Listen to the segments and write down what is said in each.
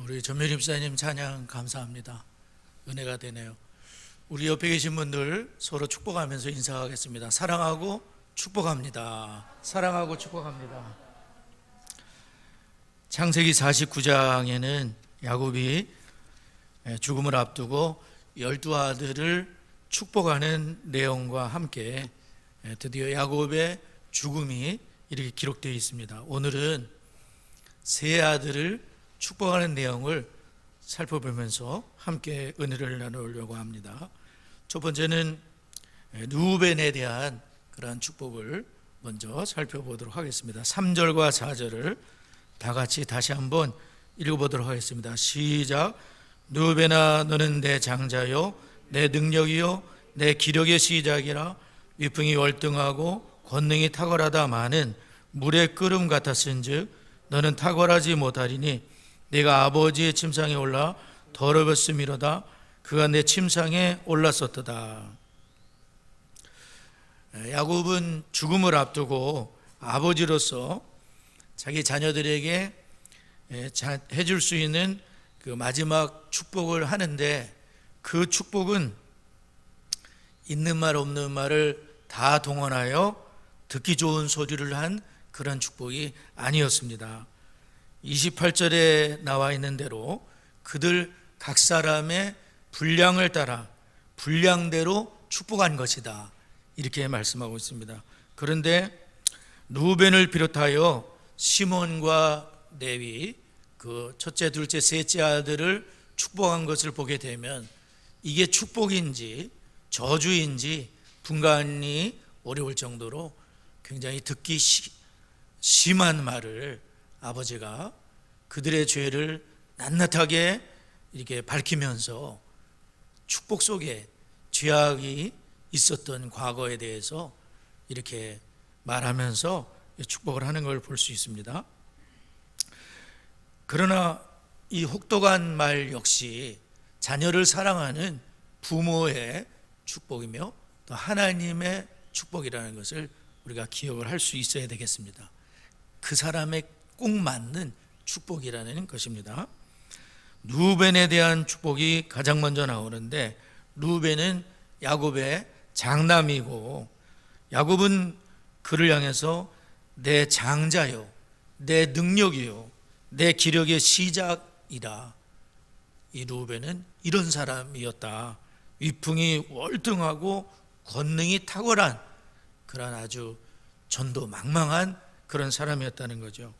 우리 전멸 입사님 찬양 감사합니다. 은혜가 되네요. 우리 옆에 계신 분들 서로 축복하면서 인사하겠습니다. 사랑하고 축복합니다. 사랑하고 축복합니다. 창세기 49장에는 야곱이 죽음을 앞두고 12아들을 축복하는 내용과 함께 드디어 야곱의 죽음이 이렇게 기록되어 있습니다. 오늘은 세 아들을 축복하는 내용을 살펴보면서 함께 은혜를 나누려고 합니다. 첫 번째는 르우벤에 대한 그러한 축복을 먼저 살펴보도록 하겠습니다. 3절과 4절을 다 같이 다시 한번 읽어보도록 하겠습니다. 시작. 르우벤아, 너는 내 장자요 내 능력이요 내 기력의 시작이라. 위풍이 월등하고 권능이 탁월하다마는 물의 끓음 같았은즉 너는 탁월하지 못하리니 내가 아버지의 침상에 올라 더러웠음이로다. 그가 내 침상에 올랐었도다. 야곱은 죽음을 앞두고 아버지로서 자기 자녀들에게 해줄 수 있는 그 마지막 축복을 하는데, 그 축복은 있는 말 없는 말을 다 동원하여 듣기 좋은 소리를 한 그런 축복이 아니었습니다. 28절에 나와 있는 대로 그들 각 사람의 분량을 따라 분량대로 축복한 것이다, 이렇게 말씀하고 있습니다. 그런데 르우벤을 비롯하여 시몬과 레위, 그 첫째, 둘째, 셋째 아들을 축복한 것을 보게 되면 이게 축복인지 저주인지 분간이 어려울 정도로 굉장히 듣기 심한 말을 아버지가 그들의 죄를 낱낱하게 이렇게 밝히면서 축복 속에 죄악이 있었던 과거에 대해서 이렇게 말하면서 축복을 하는 걸 볼 수 있습니다. 그러나 이 혹독한 말 역시 자녀를 사랑하는 부모의 축복이며 또 하나님의 축복이라는 것을 우리가 기억을 할 수 있어야 되겠습니다. 그 사람의 꼭 맞는 축복이라는 것입니다. 르우벤에 대한 축복이 가장 먼저 나오는데, 르우벤은 야곱의 장남이고 야곱은 그를 향해서 내 장자요 내 능력이요 내 기력의 시작이라. 이 르우벤은 이런 사람이었다. 위풍이 월등하고 권능이 탁월한 그런 아주 전도망망한 그런 사람이었다는 거죠.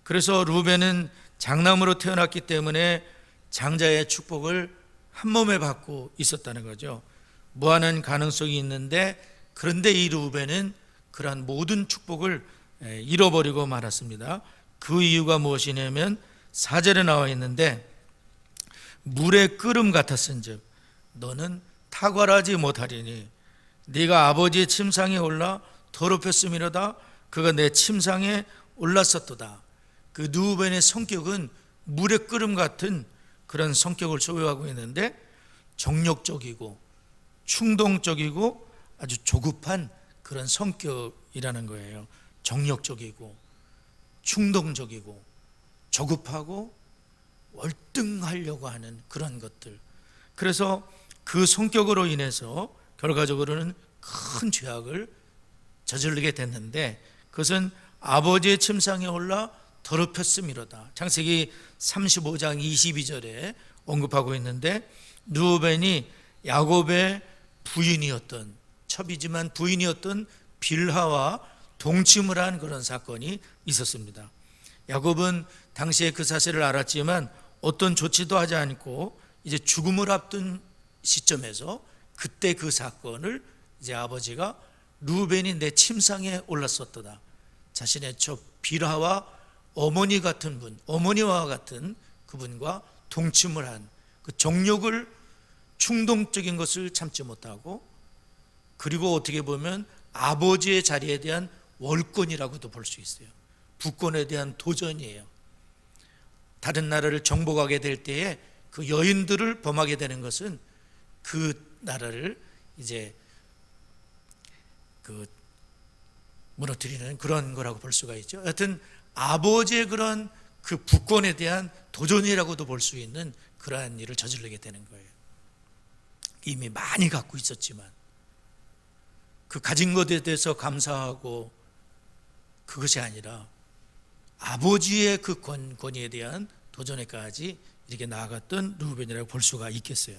그래서 르우벤은 장남으로 태어났기 때문에 장자의 축복을 한 몸에 받고 있었다는 거죠. 무한한 가능성이 있는데, 그런데 이 르우벤은 그러한 모든 축복을 잃어버리고 말았습니다. 그 이유가 무엇이냐면 4절에 나와 있는데, 물의 끓음 같았은즉 너는 탁월하지 못하리니 네가 아버지의 침상에 올라 더럽혔음이로다. 그가 내 침상에 올랐었도다. 그 르우벤의 성격은 물의 끓음 같은 그런 성격을 소유하고 있는데, 정력적이고 충동적이고 아주 조급한 그런 성격이라는 거예요. 정력적이고 충동적이고 조급하고 월등하려고 하는 그런 것들. 그래서 그 성격으로 인해서 결과적으로는 큰 죄악을 저지르게 됐는데, 그것은 아버지의 침상에 올라 더럽혔음이로다. 창세기 35장 22절에 언급하고 있는데, 르우벤이 야곱의 부인이었던, 첩이지만 부인이었던 빌하와 동침을 한 그런 사건이 있었습니다. 야곱은 당시에 그 사실을 알았지만 어떤 조치도 하지 않고 이제 죽음을 앞둔 시점에서 그때 그 사건을 이제 아버지가 르우벤이 내 침상에 올랐었도다. 자신의 첩 빌하와 어머니 같은 분, 어머니와 같은 그분과 동침을 한 그 정욕을, 충동적인 것을 참지 못하고, 그리고 어떻게 보면 아버지의 자리에 대한 월권이라고도 볼 수 있어요. 부권에 대한 도전이에요. 다른 나라를 정복하게 될 때에 그 여인들을 범하게 되는 것은 그 나라를 이제 그 무너뜨리는 그런 거라고 볼 수가 있죠. 하여튼 아버지의 그런 그 부권에 대한 도전이라고도 볼 수 있는 그러한 일을 저지르게 되는 거예요. 이미 많이 갖고 있었지만 그 가진 것에 대해서 감사하고 그것이 아니라 아버지의 그 권위에 대한 도전에까지 이렇게 나아갔던 르우벤이라고 볼 수가 있겠어요.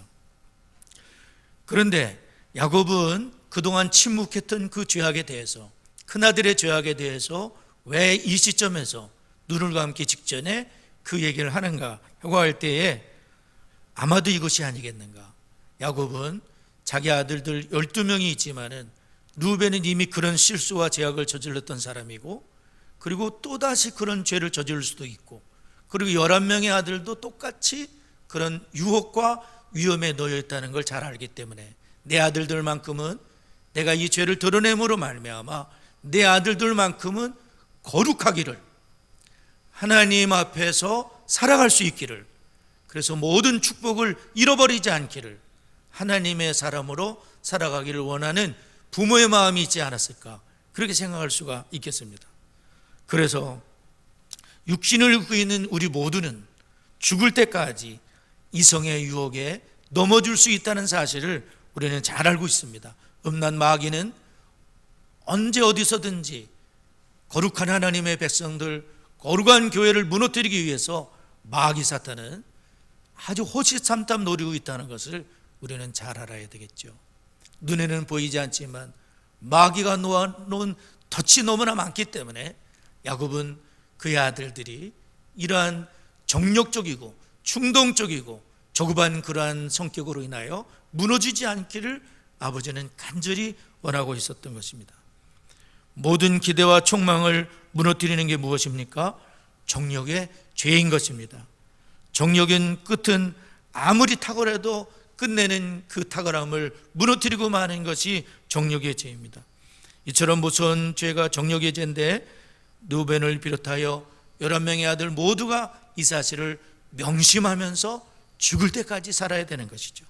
그런데 야곱은 그동안 침묵했던 그 죄악에 대해서, 큰아들의 죄악에 대해서 왜 이 시점에서 눈을 감기 직전에 그 얘기를 하는가 하고 할 때에 아마도 이것이 아니겠는가. 야곱은 자기 아들들 12명이 있지만은 르우벤은 이미 그런 실수와 죄악을 저질렀던 사람이고, 그리고 또다시 그런 죄를 저지를 수도 있고, 그리고 11명의 아들도 똑같이 그런 유혹과 위험에 놓여 있다는 걸 잘 알기 때문에 내 아들들만큼은 내가 이 죄를 드러냄으로 말미암아 내 아들들만큼은 거룩하기를, 하나님 앞에서 살아갈 수 있기를, 그래서 모든 축복을 잃어버리지 않기를, 하나님의 사람으로 살아가기를 원하는 부모의 마음이 있지 않았을까, 그렇게 생각할 수가 있겠습니다. 그래서 육신을 입고 있는 우리 모두는 죽을 때까지 이성의 유혹에 넘어질 수 있다는 사실을 우리는 잘 알고 있습니다. 음란 마귀는 언제 어디서든지 거룩한 하나님의 백성들, 거룩한 교회를 무너뜨리기 위해서 마귀 사탄은 아주 호시탐탐 노리고 있다는 것을 우리는 잘 알아야 되겠죠. 눈에는 보이지 않지만 마귀가 놓아놓은 덫이 너무나 많기 때문에 야곱은 그의 아들들이 이러한 정욕적이고 충동적이고 조급한 그러한 성격으로 인하여 무너지지 않기를 아버지는 간절히 원하고 있었던 것입니다. 모든 기대와 촉망을 무너뜨리는 게 무엇입니까? 정욕의 죄인 것입니다. 정욕의 끝은 아무리 탁월해도 끝내는 그 탁월함을 무너뜨리고 마는 것이 정욕의 죄입니다. 이처럼 무서운 죄가 정욕의 죄인데 르우벤을 비롯하여 11명의 아들 모두가 이 사실을 명심하면서 죽을 때까지 살아야 되는 것이죠.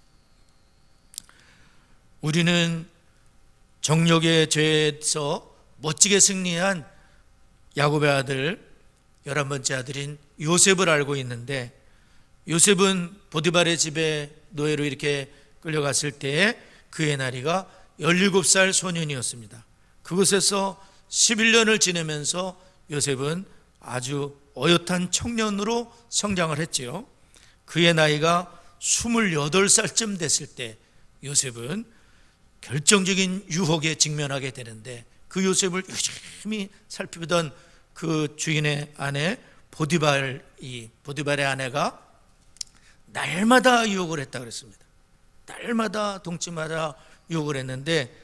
우리는 정욕의 죄에서 멋지게 승리한 야곱의 아들 11번째 아들인 요셉을 알고 있는데, 요셉은 보디발의 집에 노예로 이렇게 끌려갔을 때에 그의 나이가 17살 소년이었습니다. 그곳에서 11년을 지내면서 요셉은 아주 어엿한 청년으로 성장을 했지요. 그의 나이가 28살쯤 됐을 때 요셉은 결정적인 유혹에 직면하게 되는데, 그 요셉을 유심히 살피던 그 주인의 아내 보디발의 아내가 날마다 유혹을 했다 그랬습니다. 날마다 동치마다 유혹을 했는데,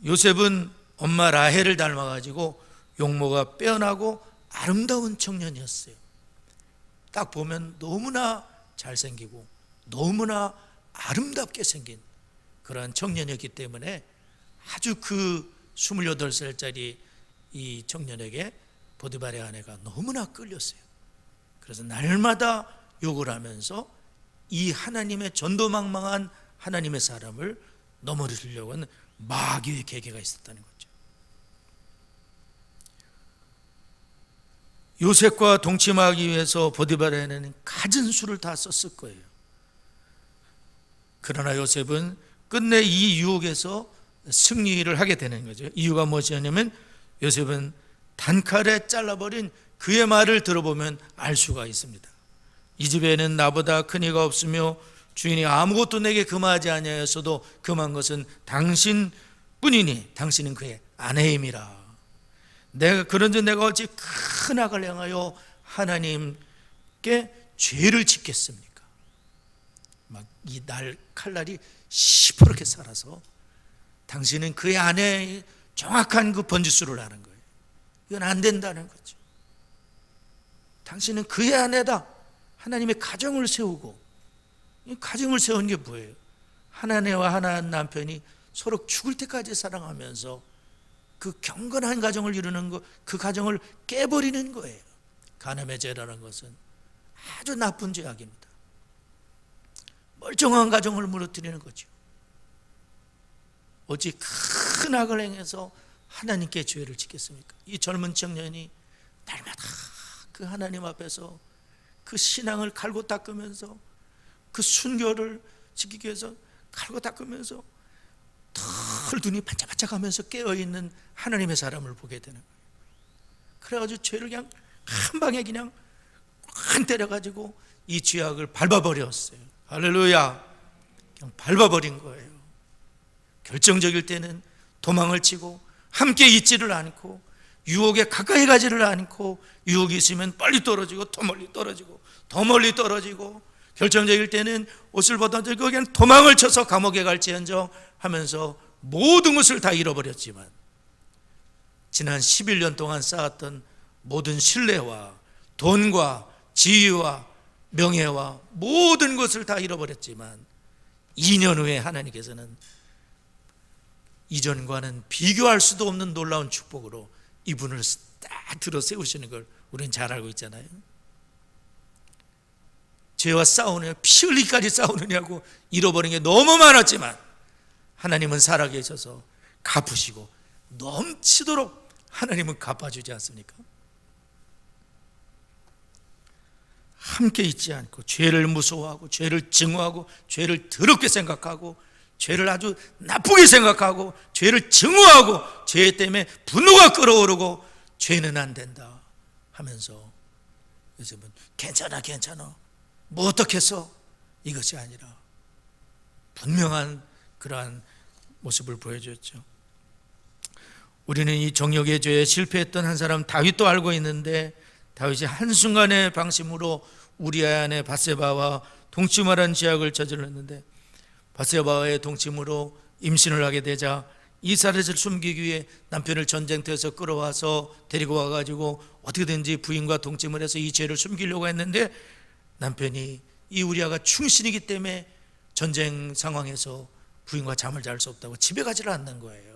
요셉은 엄마 라헬을 닮아가지고 용모가 빼어나고 아름다운 청년이었어요. 딱 보면 너무나 잘생기고 너무나 아름답게 생긴 그런 청년이었기 때문에 아주 그 28살짜리 이 청년에게 보디발의 아내가 너무나 끌렸어요. 그래서 날마다 욕을 하면서 이 하나님의 전도망망한 하나님의 사람을 넘어뜨리려고 하는 마귀의 계계가 있었다는 거죠. 요셉과 동침하기 위해서 보디발의 아내는 갖은 수를 다 썼을 거예요. 그러나 요셉은 끝내 이 유혹에서 승리를 하게 되는 거죠. 이유가 무엇이냐면 요셉은 단칼에 잘라버린 그의 말을 들어보면 알 수가 있습니다. 이 집에는 나보다 큰 이가 없으며 주인이 아무것도 내게 금하지 아니하였어도 금한 것은 당신뿐이니 당신은 그의 아내임이라. 그런즉 내가 어찌 큰 악을 행하여 하나님께 죄를 짓겠습니까? 막 이 날 칼날이 시퍼렇게 살아서 당신은 그의 아내의 정확한 그 번지수를 아는 거예요. 이건 안 된다는 거죠. 당신은 그의 아내다. 하나님의 가정을 세우고, 이 가정을 세운 게 뭐예요? 하나님과 하나 남편이 서로 죽을 때까지 사랑하면서 그 경건한 가정을 이루는 것, 그 가정을 깨버리는 거예요. 간음의 죄라는 것은 아주 나쁜 죄악입니다. 멀쩡한 가정을 무너뜨리는 거죠. 어찌 큰 악을 행해서 하나님께 죄를 짓겠습니까? 이 젊은 청년이 날마다 그 하나님 앞에서 그 신앙을 갈고 닦으면서 그 순교를 지키기 위해서 갈고 닦으면서 털 눈이 반짝반짝하면서 깨어있는 하나님의 사람을 보게 되는 거예요. 그래가지고 죄를 그냥 한 방에 그냥 한 때려가지고 이 죄악을 밟아버렸어요. 할렐루야. 그냥 밟아버린 거예요. 결정적일 때는 도망을 치고 함께 있지를 않고 유혹에 가까이 가지를 않고 유혹이 있으면 빨리 떨어지고 더 멀리 떨어지고 더 멀리 떨어지고 결정적일 때는 옷을 벗어들고 그냥 도망을 쳐서 감옥에 갈지언정 하면서 모든 것을 다 잃어버렸지만 지난 11년 동안 쌓았던 모든 신뢰와 돈과 지위와 명예와 모든 것을 다 잃어버렸지만 2년 후에 하나님께서는 이전과는 비교할 수도 없는 놀라운 축복으로 이분을 딱 들어 세우시는 걸 우리는 잘 알고 있잖아요. 죄와 싸우느냐, 피 흘리기까지 싸우느냐고 잃어버린 게 너무 많았지만 하나님은 살아계셔서 갚으시고 넘치도록 하나님은 갚아주지 않습니까? 함께 있지 않고 죄를 무서워하고 죄를 증오하고 죄를 더럽게 생각하고 죄를 아주 나쁘게 생각하고 죄를 증오하고 죄 때문에 분노가 끓어오르고 죄는 안 된다 하면서 요즘은 괜찮아 뭐 어떻겠어 이것이 아니라 분명한 그러한 모습을 보여줬죠. 우리는 이 정욕의 죄에 실패했던 한 사람 다윗도 알고 있는데 다윗이 한순간의 방심으로 우리아 안에 밧세바와 동침하라는 죄악을 저질렀는데 밧세바와의 동침으로 임신을 하게 되자 이스라엘을 숨기기 위해 남편을 전쟁터에서 끌어와서 데리고 와가지고 어떻게든지 부인과 동침을 해서 이 죄를 숨기려고 했는데 남편이 이 우리아가 충신이기 때문에 전쟁 상황에서 부인과 잠을 잘 수 없다고 집에 가지를 않는 거예요.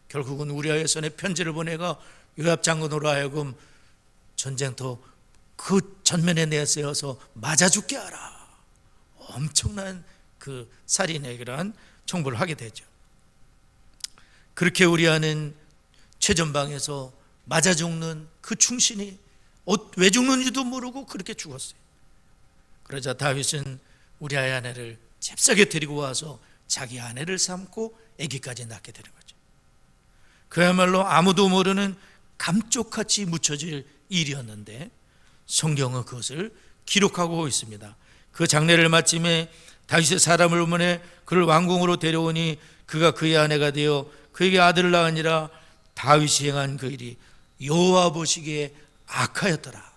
결국은 우리아의 손에 편지를 보내가 요압 장군으로 하여금 전쟁터 그 전면에 내세워서 맞아 죽게 하라. 엄청난 그 살인의 그러한 청부를 하게 되죠. 그렇게 우리아는 최전방에서 맞아 죽는 그 충신이 왜 죽는지도 모르고 그렇게 죽었어요. 그러자 다윗은 우리아의 아내를 잽싸게 데리고 와서 자기 아내를 삼고 아기까지 낳게 되는 거죠. 그야말로 아무도 모르는 감쪽같이 묻혀질 일이었는데 성경은 그것을 기록하고 있습니다. 그 장례를 마침에 다윗의 사람을 보내 그를 왕궁으로 데려오니 그가 그의 아내가 되어 그에게 아들을 낳으니라. 다윗이 행한 그 일이 여호와 보시기에 악하였더라.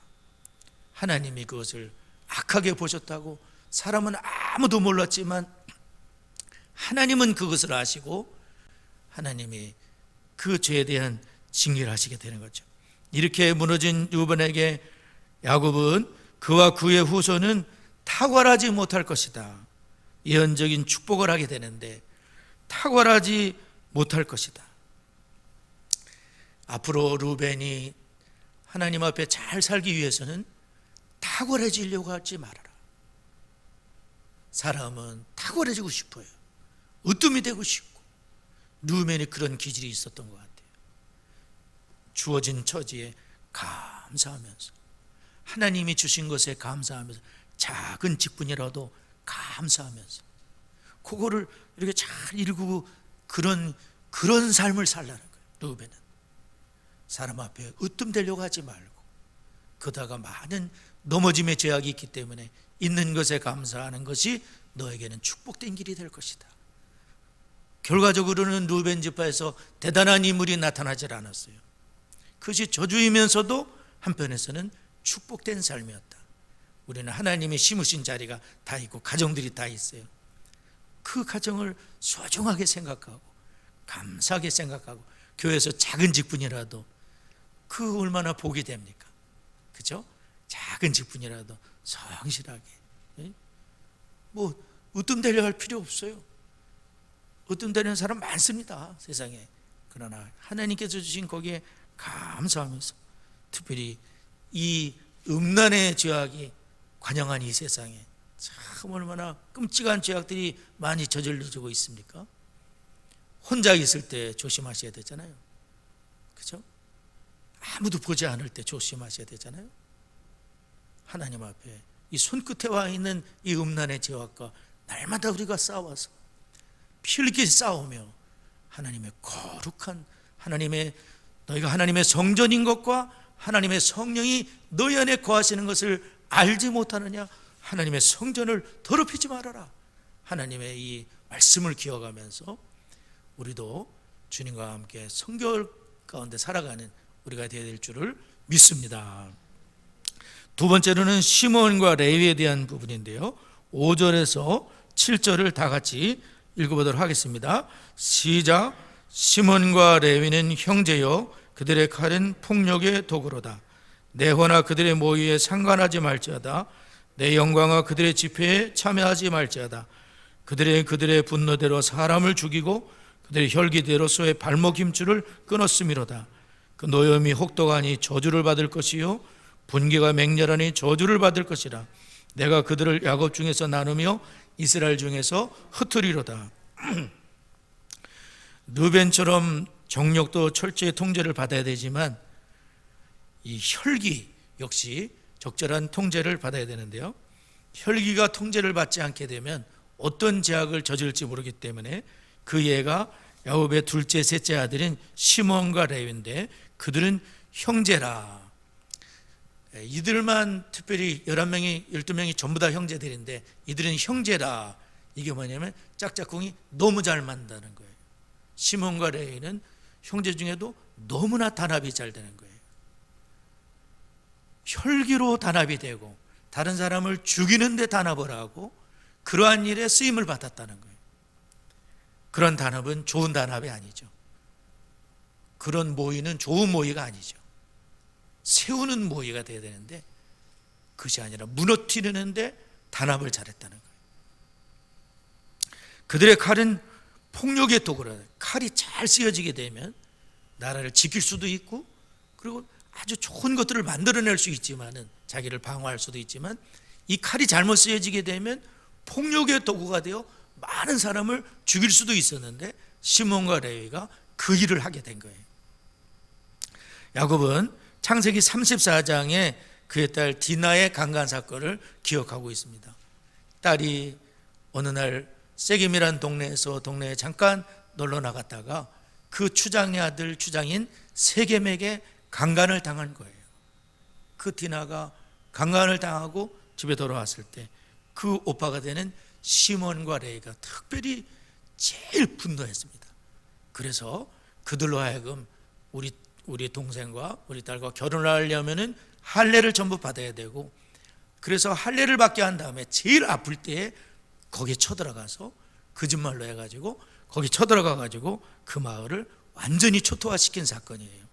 하나님이 그것을 악하게 보셨다고 사람은 아무도 몰랐지만 하나님은 그것을 아시고 하나님이 그 죄에 대한 징계를 하시게 되는 거죠. 이렇게 무너진 루벤에게 야곱은 그와 그의 후손은 탁월하지 못할 것이다. 예언적인 축복을 하게 되는데 탁월하지 못할 것이다. 앞으로 루벤이 하나님 앞에 잘 살기 위해서는 탁월해지려고 하지 말아라. 사람은 탁월해지고 싶어요. 으뜸이 되고 싶고 루벤이 그런 기질이 있었던 것 같아요. 주어진 처지에 감사하면서 하나님이 주신 것에 감사하면서 작은 직분이라도 감사하면서 그거를 이렇게 잘 일구고 그런 삶을 살라는 거예요. 루벤은 사람 앞에 으뜸되려고 하지 말고 그러다가 많은 넘어짐의 죄악이 있기 때문에 있는 것에 감사하는 것이 너에게는 축복된 길이 될 것이다. 결과적으로는 루벤 지파에서 대단한 인물이 나타나질 않았어요. 그것이 저주이면서도 한편에서는 축복된 삶이었다. 우리는 하나님이 심으신 자리가 다 있고 가정들이 다 있어요. 그 가정을 소중하게 생각하고 감사하게 생각하고 교회에서 작은 직분이라도 그 얼마나 복이 됩니까? 그죠? 작은 직분이라도 성실하게 뭐 으뜸되려 할 필요 없어요. 으뜸되는 사람 많습니다, 세상에. 그러나 하나님께서 주신 거기에 감사하면서 특별히 이 음란의 죄악이 관영한 이 세상에 참 얼마나 끔찍한 죄악들이 많이 저질러지고 있습니까? 혼자 있을 때 조심하셔야 되잖아요. 그죠? 아무도 보지 않을 때 조심하셔야 되잖아요. 하나님 앞에 이 손끝에 와 있는 이 음란의 죄악과 날마다 우리가 싸워서 피 흘리게 싸우며 하나님의 거룩한 하나님의 너희가 하나님의 성전인 것과 하나님의 성령이 너희 안에 거하시는 것을 알지 못하느냐. 하나님의 성전을 더럽히지 말아라. 하나님의 이 말씀을 기억하면서 우리도 주님과 함께 성결 가운데 살아가는 우리가 되어야 될 줄을 믿습니다. 두 번째로는 시몬과 레위에 대한 부분인데요, 5절에서 7절을 다 같이 읽어보도록 하겠습니다. 시작. 시몬과 레위는 형제요 그들의 칼은 폭력의 도구로다. 내 화나 그들의 모의에 상관하지 말지어다. 내 영광과 그들의 집회에 참여하지 말지어다. 그들의 분노대로 사람을 죽이고 그들의 혈기대로 소의 발목 힘줄을 끊었음이로다. 그 노염이 혹독하니 저주를 받을 것이요 분기가 맹렬하니 저주를 받을 것이라. 내가 그들을 야곱 중에서 나누며 이스라엘 중에서 흩으리로다. 르벤처럼 정력도 철저히 통제를 받아야 되지만 이 혈기 역시 적절한 통제를 받아야 되는데요, 혈기가 통제를 받지 않게 되면 어떤 죄악을 저질지 모르기 때문에 그 예가 야곱의 둘째 셋째 아들인 시몬과 레위인데 그들은 형제라. 이들만 특별히 11명이 12명이 전부 다 형제들인데 이들은 형제라. 이게 뭐냐면 짝짝꿍이 너무 잘 맞는다는 거예요. 시몬과 레위는 형제 중에도 너무나 단합이 잘 되는 거예요. 혈기로 단합이 되고 다른 사람을 죽이는 데 단합을 하고 그러한 일에 쓰임을 받았다는 거예요. 그런 단합은 좋은 단합이 아니죠. 그런 모의는 좋은 모의가 아니죠. 세우는 모의가 돼야 되는데 그것이 아니라 무너뜨리는데 단합을 잘했다는 거예요. 그들의 칼은 폭력의 도구라. 칼이 잘 쓰여지게 되면 나라를 지킬 수도 있고 그리고 아주 좋은 것들을 만들어낼 수 있지만은 자기를 방어할 수도 있지만 이 칼이 잘못 쓰여지게 되면 폭력의 도구가 되어 많은 사람을 죽일 수도 있었는데 시몬과 레위가 그 일을 하게 된 거예요. 야곱은 창세기 34장에 그의 딸 디나의 강간 사건을 기억하고 있습니다. 딸이 어느 날 세겜이란 동네에 잠깐 놀러 나갔다가 그 추장의 아들 추장인 세겜에게 강간을 당한 거예요. 그 디나가 강간을 당하고 집에 돌아왔을 때 그 오빠가 되는 시몬과 레위가 특별히 제일 분노했습니다. 그래서 그들로 하여금 우리 동생과 우리 딸과 결혼을 하려면은 할례를 전부 받아야 되고, 그래서 할례를 받게 한 다음에 제일 아플 때에 거기에 쳐들어가서 거짓말로 해가지고 거기 쳐들어가가지고 그 마을을 완전히 초토화시킨 사건이에요.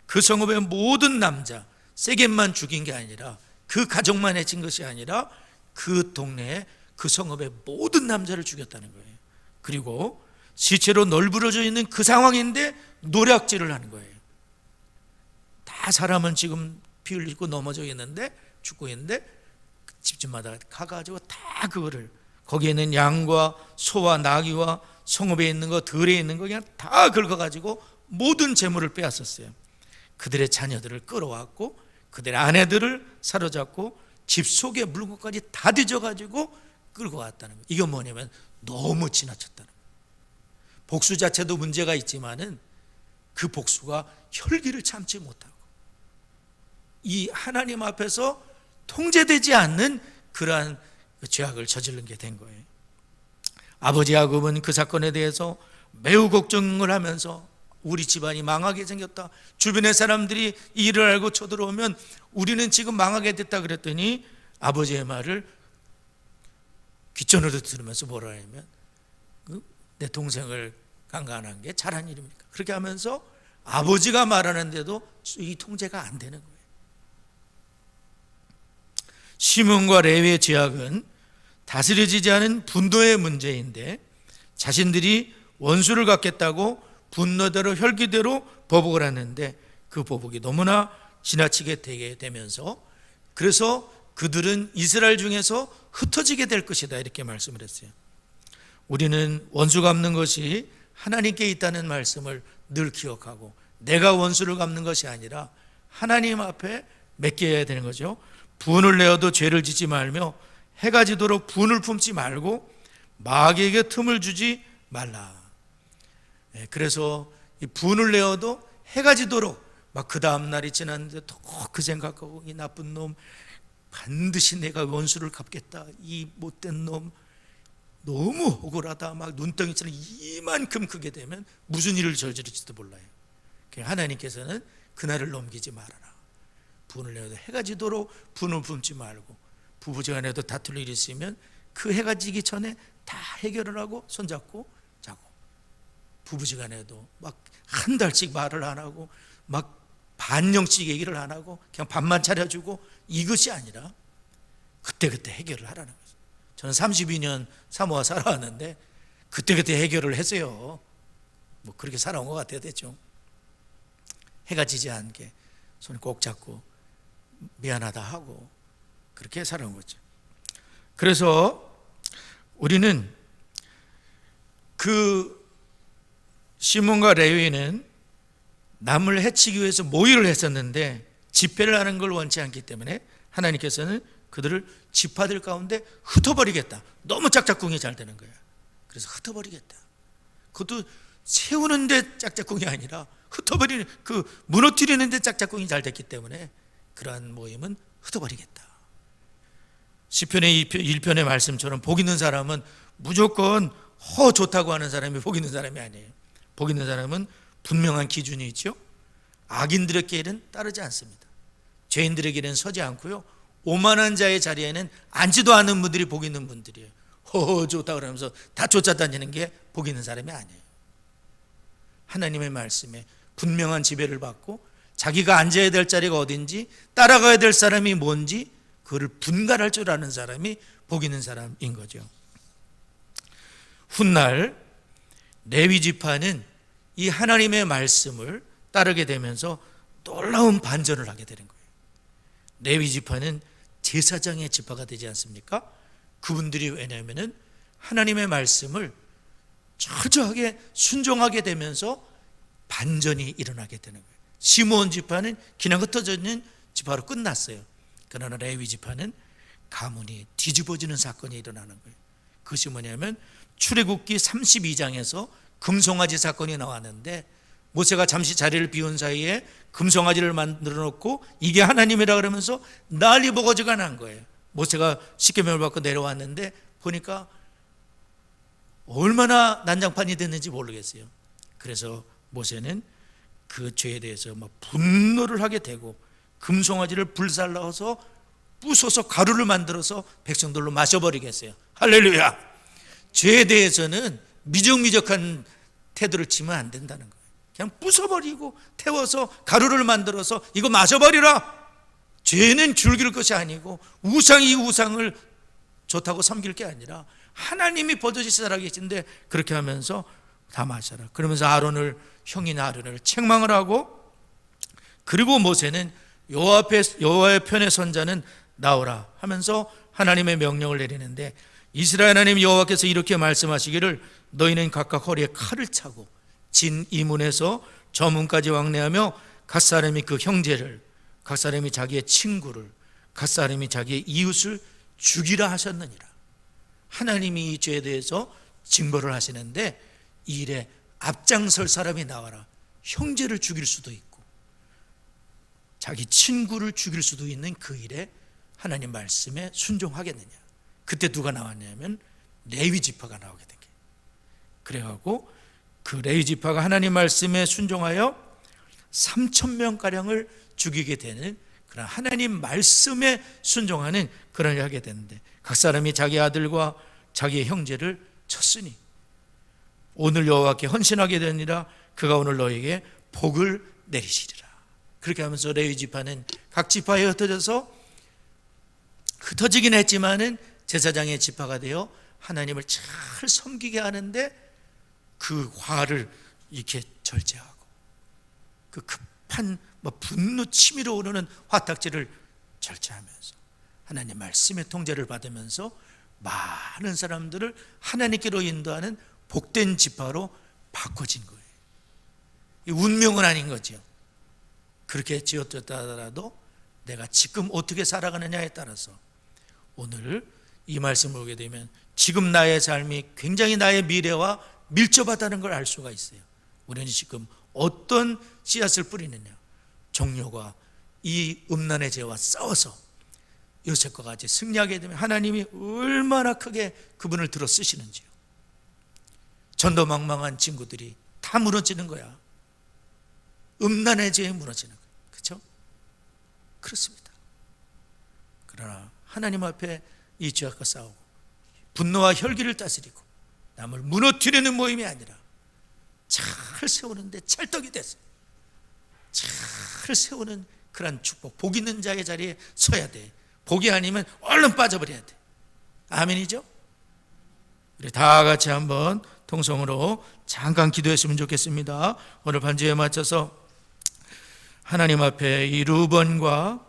그 성읍의 모든 남자, 세겜만 죽인 게 아니라 그 가족만 해친 것이 아니라 그 동네에 그 성읍의 모든 남자를 죽였다는 거예요. 그리고 시체로 널브러져 있는 그 상황인데 노략질을 하는 거예요. 다 사람은 지금 피 흘리고 넘어져 있는데 죽고 있는데 집집마다 가가지고 다 그거를 거기에 있는 양과 소와 나귀와 성읍에 있는 거 들에 있는 거 그냥 다 긁어가지고 모든 재물을 빼앗았어요. 그들의 자녀들을 끌어왔고 그들의 아내들을 사로잡고 집 속의 물건까지 다 뒤져가지고 끌고 왔다는 거예요. 이건 뭐냐면 너무 지나쳤다는 거예요. 복수 자체도 문제가 있지만은 그 복수가 혈기를 참지 못하고 이 하나님 앞에서 통제되지 않는 그러한 죄악을 저지른 게 된 거예요. 아버지 야곱은 그 사건에 대해서 매우 걱정을 하면서 우리 집안이 망하게 생겼다, 주변의 사람들이 이 일을 알고 쳐들어오면 우리는 지금 망하게 됐다 그랬더니 아버지의 말을 귀전으로 들으면서 뭐라 하냐면 내 동생을 강간한 게 잘한 일입니까? 그렇게 하면서 아버지가 말하는데도 이 통제가 안 되는 거예요. 시몬과 레위의 죄악은 다스려지지 않은 분노의 문제인데 자신들이 원수를 갖겠다고 분노대로 혈기대로 보복을 하는데 그 보복이 너무나 지나치게 되게 되면서 그래서 그들은 이스라엘 중에서 흩어지게 될 것이다 이렇게 말씀을 했어요. 우리는 원수 갚는 것이 하나님께 있다는 말씀을 늘 기억하고 내가 원수를 갚는 것이 아니라 하나님 앞에 맡겨야 되는 거죠. 분을 내어도 죄를 짓지 말며 해가 지도록 분을 품지 말고 마귀에게 틈을 주지 말라. 그래서 이 분을 내어도 해가 지도록 막 그 다음 날이 지났는데 또 그 생각하고 이 나쁜 놈 반드시 내가 원수를 갚겠다, 이 못된 놈 너무 억울하다, 막 눈덩이처럼 이만큼 크게 되면 무슨 일을 저지를지도 몰라요. 하나님께서는 그날을 넘기지 말아라. 분을 내어도 해가 지도록 분을 품지 말고, 부부지간에도 다툴 일이 있으면 그 해가 지기 전에 다 해결을 하고 손잡고 자고, 부부지간에도 막 한 달씩 말을 안 하고 막 반년씩 얘기를 안 하고 그냥 밥만 차려주고 이것이 아니라 그때그때 해결을 하라는 거죠. 저는 32년 사모와 살아왔는데 그때그때 해결을 했어요. 뭐 그렇게 살아온 것 같아요. 대충 해가 지지 않게 손 꼭 잡고 미안하다 하고 그렇게 살아온 거죠. 그래서 우리는 그 시몬과 레위는 남을 해치기 위해서 모의를 했었는데 집회를 하는 걸 원치 않기 때문에 하나님께서는 그들을 지파들 가운데 흩어버리겠다. 너무 짝짝꿍이 잘 되는 거야. 그래서 흩어버리겠다. 그것도 세우는데 짝짝꿍이 아니라 흩어버리는, 그 무너뜨리는데 짝짝꿍이 잘 됐기 때문에 그러한 모임은 흩어버리겠다. 시편의 1편의 말씀처럼 복 있는 사람은 무조건 좋다고 하는 사람이 복 있는 사람이 아니에요. 복 있는 사람은 분명한 기준이 있죠. 악인들에게는 따르지 않습니다. 죄인들에게는 서지 않고요, 오만한 자의 자리에는 앉지도 않는 분들이 복 있는 분들이에요. 좋다 그러면서 다 쫓아다니는 게 복 있는 사람이 아니에요. 하나님의 말씀에 분명한 지배를 받고 자기가 앉아야 될 자리가 어딘지, 따라가야 될 사람이 뭔지 그걸 분간할 줄 아는 사람이 복 있는 사람인 거죠. 훗날 레위 지파는 이 하나님의 말씀을 따르게 되면서 놀라운 반전을 하게 되는 거예요. 레위 지파는 제사장의 지파가 되지 않습니까? 그분들이 왜냐하면 하나님의 말씀을 철저하게 순종하게 되면서 반전이 일어나게 되는 거예요. 시므온 지파는 그냥 흩어져 있는 지파로 끝났어요. 그러나 레위 지파는 가문이 뒤집어지는 사건이 일어나는 거예요. 그것이 뭐냐면 출애굽기 32장에서 금송아지 사건이 나왔는데, 모세가 잠시 자리를 비운 사이에 금송아지를 만들어 놓고 이게 하나님이라 그러면서 난리 버거지가 난 거예요. 모세가 십계명을 받고 내려왔는데 보니까 얼마나 난장판이 됐는지 모르겠어요. 그래서 모세는 그 죄에 대해서 막 분노를 하게 되고 금송아지를 불살라서 부숴서 가루를 만들어서 백성들로 마셔버리겠어요. 할렐루야. 죄에 대해서는 미적미적한 태도를 치면 안 된다는 거예요. 그냥 부숴버리고 태워서 가루를 만들어서 이거 마셔버리라. 죄는 즐길 것이 아니고 우상이 이 우상을 좋다고 섬길 게 아니라 하나님이 버젓이 살아계신데 그렇게 하면서 다 마셔라. 그러면서 형인 아론을 책망을 하고, 그리고 모세는 여호와의 편에 선 자는 나오라 하면서 하나님의 명령을 내리는데, 이스라엘 하나님 여호와께서 이렇게 말씀하시기를 너희는 각각 허리에 칼을 차고 진 이 문에서 저 문까지 왕래하며 각 사람이 그 형제를, 각 사람이 자기의 친구를, 각 사람이 자기의 이웃을 죽이라 하셨느니라. 하나님이 이 죄에 대해서 징벌을 하시는데 이 일에 앞장설 사람이 나와라. 형제를 죽일 수도 있고 자기 친구를 죽일 수도 있는 그 일에 하나님 말씀에 순종하겠느냐. 그때 누가 나왔냐면 레위 지파가 나오게 된 거예요. 그래갖고 그 레위 지파가 하나님 말씀에 순종하여 3,000명가량을 죽이게 되는 그런 하나님 말씀에 순종하는 그런 일을 하게 되는데, 각 사람이 자기 아들과 자기의 형제를 쳤으니 오늘 여호와께 헌신하게 되니라. 그가 오늘 너에게 복을 내리시리라. 그렇게 하면서 레위 지파는 각 지파에 흩어지긴 했지만은 제사장의 지파가 되어 하나님을 잘 섬기게 하는데 그 화를 이렇게 절제하고 그 급한 분노 치밀어 오르는 화딱지를 절제하면서 하나님 말씀의 통제를 받으면서 많은 사람들을 하나님께로 인도하는 복된 지파로 바꿔진 거예요. 이 운명은 아닌 거죠. 그렇게 지어졌다 하더라도 내가 지금 어떻게 살아가느냐에 따라서 오늘 이 말씀을 보게 되면 지금 나의 삶이 굉장히 나의 미래와 밀접하다는 걸 알 수가 있어요. 우리는 지금 어떤 씨앗을 뿌리느냐, 종료가 이 음란의 죄와 싸워서 요셉과 같이 승리하게 되면 하나님이 얼마나 크게 그분을 들어 쓰시는지요. 전도망망한 친구들이 다 무너지는 거야. 음란의 죄에 무너지는 거야. 그렇죠? 그렇습니다. 그러나 하나님 앞에 이 죄악과 싸우고 분노와 혈기를 다스리고 남을 무너뜨리는 모임이 아니라 잘 세우는데 찰떡이 됐어요. 잘 세우는 그런 축복, 복 있는 자의 자리에 서야 돼. 복이 아니면 얼른 빠져버려야 돼. 아멘이죠? 우리 다 같이 한번 통성으로 잠깐 기도했으면 좋겠습니다. 오늘 반주에 맞춰서 하나님 앞에 이 루번과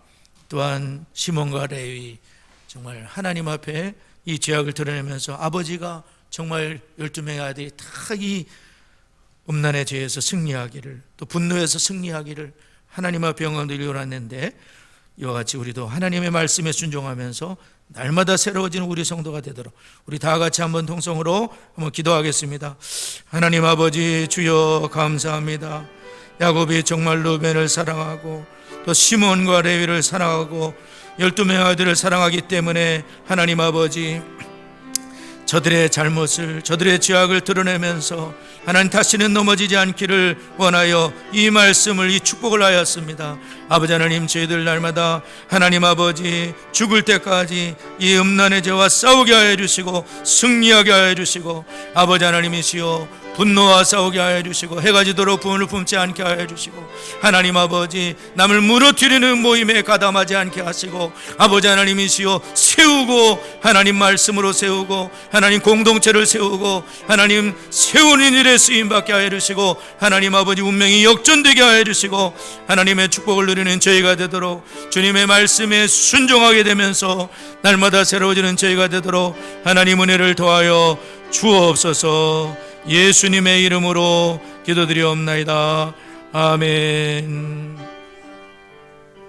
또한 시몬과 레위, 정말 하나님 앞에 이 죄악을 드러내면서 아버지가 정말 12명의 아들이 다 이 음란의 죄에서 승리하기를, 또 분노에서 승리하기를 하나님 앞에 영광 돌려놨는데, 이와 같이 우리도 하나님의 말씀에 순종하면서 날마다 새로워지는 우리 성도가 되도록 우리 다 같이 한번 통성으로 한번 기도하겠습니다. 하나님 아버지, 주여 감사합니다. 야곱이 정말 루벤을 사랑하고 또 시몬과 레위를 사랑하고 12명의 아들을 사랑하기 때문에 하나님 아버지, 저들의 잘못을, 저들의 죄악을 드러내면서 하나님 다시는 넘어지지 않기를 원하여 이 말씀을, 이 축복을 하였습니다. 아버지 하나님, 저희들 날마다 하나님 아버지 죽을 때까지 이 음란의 죄와 싸우게 하여 주시고 승리하게 하여 주시고, 아버지 하나님이시여 분노와 싸우게 하여 주시고 해가 지도록 분을 품지 않게 하여 주시고, 하나님 아버지 남을 무너뜨리는 모임에 가담하지 않게 하시고, 아버지 하나님이시여 세우고, 하나님 말씀으로 세우고 하나님 공동체를 세우고 하나님 세우는 일에 쓰임받게 하여 주시고, 하나님 아버지 운명이 역전되게 하여 주시고 하나님의 축복을 누리는 저희가 되도록, 주님의 말씀에 순종하게 되면서 날마다 새로워지는 저희가 되도록 하나님 은혜를 더하여 주옵소서. 예수님의 이름으로 기도드리옵나이다. 아멘.